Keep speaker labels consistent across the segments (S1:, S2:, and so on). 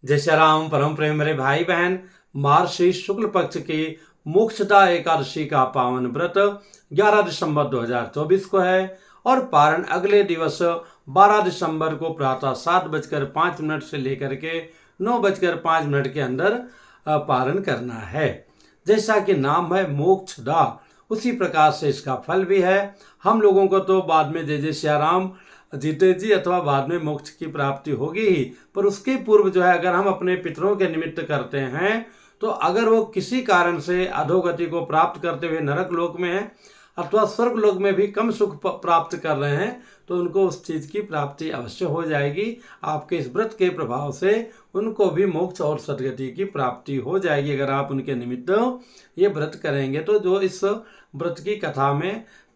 S1: जय श्री राम। परम प्रेम मेरे भाई बहन, मार्गशीर्ष शुक्ल पक्ष की मोक्षदा एकादशी का पावन व्रत 11 दिसंबर 2024 को है और पारण अगले दिवस 12 दिसंबर को प्रातः 7:05 से लेकर के 9:05 के अंदर पारण करना है। जैसा कि नाम है मोक्षदा, उसी प्रकार से इसका फल भी है। हम लोगों को तो बाद में जय जय श्री राम जीते जी अथवा बाद में मोक्ष की प्राप्ति होगी ही, पर उसके पूर्व जो है अगर हम अपने पितरों के निमित्त करते हैं तो अगर वो किसी कारण से अधोगति को प्राप्त करते हुए नरक लोक में है अथवा स्वर्ग लोक में भी कम सुख प्राप्त कर रहे हैं तो उनको उस चीज़ की प्राप्ति अवश्य हो जाएगी। आपके इस व्रत के प्रभाव से उनको भी मोक्ष और सद्गति की प्राप्ति हो जाएगी अगर आप उनके निमित्त ये व्रत करेंगे। तो जो इस व्रत की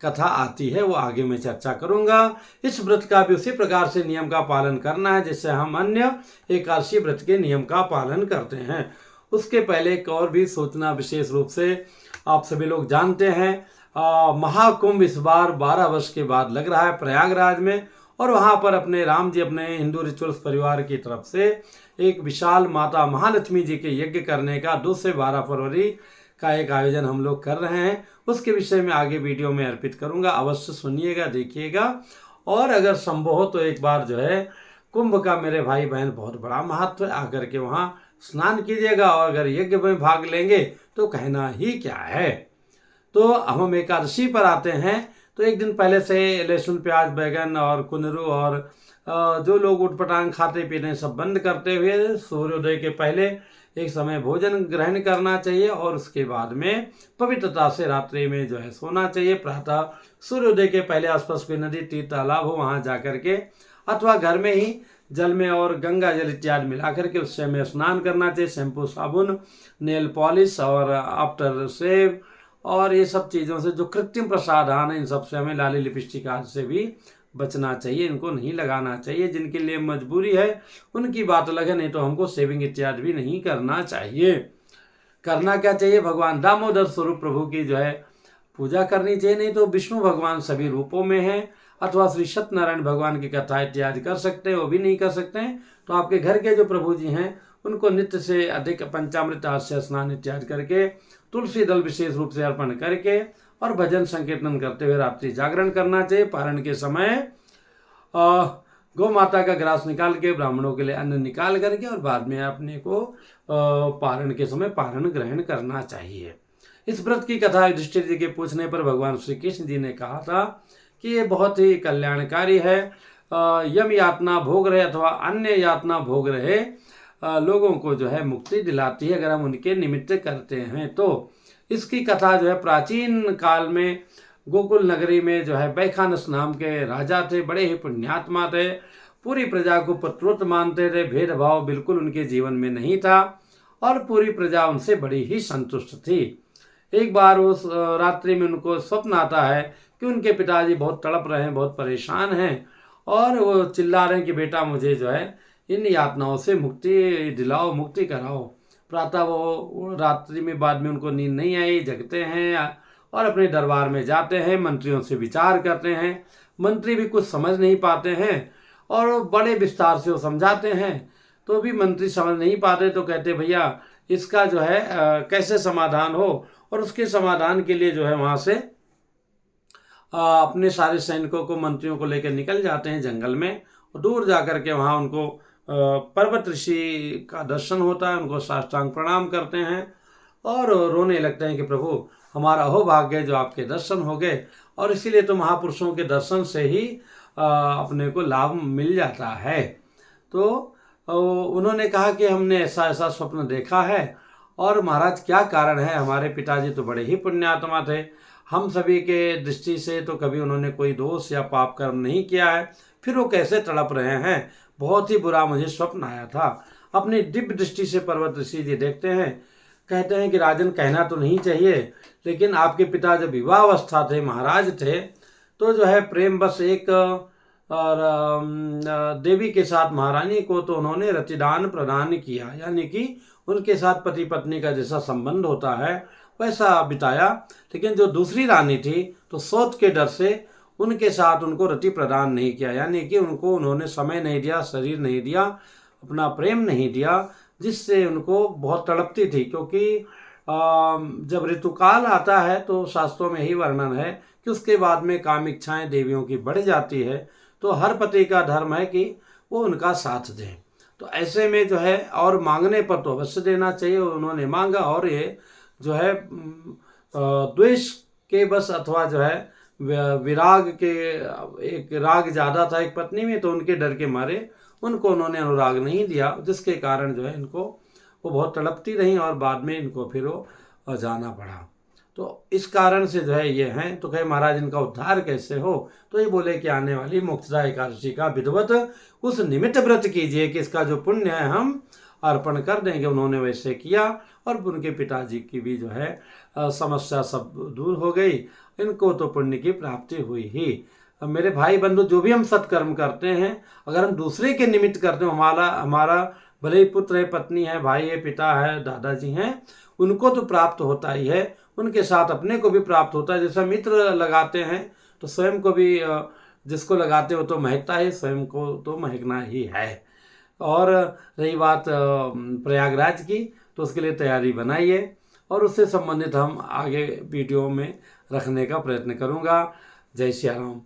S1: कथा आती है वो आगे मैं चर्चा करूंगा। इस व्रत का भी उसी प्रकार से नियम का पालन करना है जैसे हम अन्य एकादशी व्रत के नियम का पालन करते हैं। उसके पहले एक और भी सूचना, विशेष रूप से आप सभी लोग जानते हैं महाकुंभ इस बार 12 वर्ष के बाद लग रहा है प्रयागराज में, और वहाँ पर अपने राम जी अपने हिंदू रिचुअल्स परिवार की तरफ से एक विशाल माता महालक्ष्मी जी के यज्ञ करने का 2 से 12 फरवरी का एक आयोजन हम लोग कर रहे हैं। उसके विषय में आगे वीडियो में अर्पित करूंगा, अवश्य सुनिएगा, देखिएगा। और अगर संभव हो तो एक बार जो है कुंभ का मेरे भाई बहन बहुत बड़ा महत्व है, आकर के वहाँ स्नान कीजिएगा और अगर यज्ञ में भाग लेंगे तो कहना ही क्या है। तो हम एकादशी पर आते हैं तो एक दिन पहले से लहसुन प्याज बैगन और कुंदरू और जो लोग उटपटांग खाते पीते सब बंद करते हुए सूर्योदय के पहले एक समय भोजन ग्रहण करना चाहिए और उसके बाद में पवित्रता से रात्रि में जो है सोना चाहिए। प्रातः सूर्योदय के पहले आसपास कोई नदी तीर्थ तालाब हो वहाँ जा करके अथवा घर में ही जल में और गंगा जल इत्यादि मिला करके उससे हमें स्नान करना चाहिए। शैम्पू, साबुन, नेल पॉलिश और आफ्टर शेव और ये सब चीज़ों से जो कृत्रिम प्रसाधन है इन सब से हमें लाली लिपस्टिक आदि से भी बचना चाहिए, इनको नहीं लगाना चाहिए। जिनके लिए मजबूरी है उनकी बात अलग है, नहीं तो हमको सेविंग इत्यादि भी नहीं करना चाहिए। करना क्या चाहिए, भगवान दामोदर स्वरूप प्रभु की जो है पूजा करनी चाहिए, नहीं तो विष्णु भगवान सभी रूपों में है अथवा श्री सत्यनारायण भगवान की कथा इत्यादि कर सकते हैं, वो भी नहीं कर सकते हैं तो आपके घर के जो प्रभु जी हैं उनको नित्य से अधिक पंचामृत से स्नान इत्यादि करके तुलसी दल विशेष रूप से अर्पण करके और भजन संकीर्तन करते हुए रात्रि जागरण करना चाहिए। पारण के समय गौ माता का ग्रास निकाल के ब्राह्मणों के लिए अन्न निकाल करके और बाद में अपने को पारण के समय पारण ग्रहण करना चाहिए। इस व्रत की कथा युधिष्ठिर जी के पूछने पर भगवान श्री कृष्ण जी ने कहा था कि ये बहुत ही कल्याणकारी है। यम यातना भोग रहे अथवा अन्य यातना भोग रहे लोगों को जो है मुक्ति दिलाती है अगर हम उनके निमित्त करते हैं। तो इसकी कथा जो है प्राचीन काल में गोकुल नगरी में जो है बैखानस नाम के राजा थे, बड़े ही पुण्यात्मा थे, पूरी प्रजा को पुत्रोत मानते थे, भेदभाव बिल्कुल उनके जीवन में नहीं था और पूरी प्रजा उनसे बड़ी ही संतुष्ट थी। एक बार उस रात्रि में उनको स्वप्न आता है कि उनके पिताजी बहुत तड़प रहे हैं, बहुत परेशान हैं और वो चिल्ला रहे हैं कि बेटा मुझे जो है इन यातनाओं से मुक्ति दिलाओ, मुक्ति कराओ। प्रातः वो रात्रि में बाद में उनको नींद नहीं आई, जगते हैं और अपने दरबार में जाते हैं, मंत्रियों से विचार करते हैं। मंत्री भी कुछ समझ नहीं पाते हैं और बड़े विस्तार से वो समझाते हैं तो भी मंत्री समझ नहीं पाते, तो कहते भैया इसका जो है कैसे समाधान हो। और उसके समाधान के लिए जो है वहाँ से अपने सारे सैनिकों को, मंत्रियों को लेकर निकल जाते हैं जंगल में और दूर जा कर के वहाँ उनको पर्वत ऋषि का दर्शन होता है, उनको साष्टांग प्रणाम करते हैं और रोने लगते हैं कि प्रभु हमारा अहोभाग्य जो आपके दर्शन हो गए। और इसीलिए तो महापुरुषों के दर्शन से ही अपने को लाभ मिल जाता है। तो उन्होंने कहा कि हमने ऐसा ऐसा स्वप्न देखा है और महाराज क्या कारण है, हमारे पिताजी तो बड़े ही पुण्यात्मा थे, हम सभी के दृष्टि से तो कभी उन्होंने कोई दोष या पाप कर्म नहीं किया है, फिर वो कैसे तड़प रहे हैं, बहुत ही बुरा मुझे स्वप्न आया था। अपनी दिव्य दृष्टि से पर्वत ऋषि जी देखते हैं, कहते हैं कि राजन कहना तो नहीं चाहिए लेकिन आपके पिता जब विवाह अवस्था थे, महाराज थे, तो जो है प्रेम बस एक और देवी के साथ महारानी को तो उन्होंने रतिदान प्रदान किया, यानी कि उनके साथ पति पत्नी का जैसा संबंध होता है वैसा बिताया। लेकिन जो दूसरी रानी थी तो सोच के डर से उनके साथ उनको रति प्रदान नहीं किया, यानी कि उनको उन्होंने समय नहीं दिया, शरीर नहीं दिया, अपना प्रेम नहीं दिया, जिससे उनको बहुत तड़पती थी। क्योंकि जब ऋतुकाल आता है तो शास्त्रों में ही वर्णन है कि उसके बाद में काम इच्छाएं देवियों की बढ़ जाती है, तो हर पति का धर्म है कि वो उनका साथ दें। तो ऐसे में जो है, और मांगने पर तो अवश्य देना चाहिए, उन्होंने मांगा। और ये जो है द्वेष के बस, अथवा जो है विराग के, एक राग ज़्यादा था एक पत्नी में, तो उनके डर के मारे उनको उन्होंने अनुराग नहीं दिया, जिसके कारण जो है इनको वो बहुत तड़पती रहीं और बाद में इनको फिर वो जाना पड़ा। तो इस कारण से जो है ये हैं। तो कहे महाराज इनका उद्धार कैसे हो? तो ये बोले कि आने वाली मोक्षदा एकादशी का विधिवत उस निमित्त व्रत कीजिए कि इसका जो पुण्य है हम अर्पण कर देंगे। उन्होंने वैसे किया और उनके पिताजी की भी जो है समस्या सब दूर हो गई। इनको तो पुण्य की प्राप्ति हुई ही। अब मेरे भाई बंधु, जो भी हम सत्कर्म करते हैं, अगर हम दूसरे के निमित्त करते हैं, हमारा भले ही पुत्र है, पत्नी है, भाई है, पिता है, दादाजी हैं, उनको तो प्राप्त होता ही है, उनके साथ अपने को भी प्राप्त होता है। जैसे मित्र लगाते हैं तो स्वयं को भी, जिसको लगाते हो तो महकता है, स्वयं को तो महकना ही है। और रही बात प्रयागराज की, तो उसके लिए तैयारी बनाइए और उससे संबंधित हम आगे वीडियो में रखने का प्रयत्न करूँगा। जय श्री राम।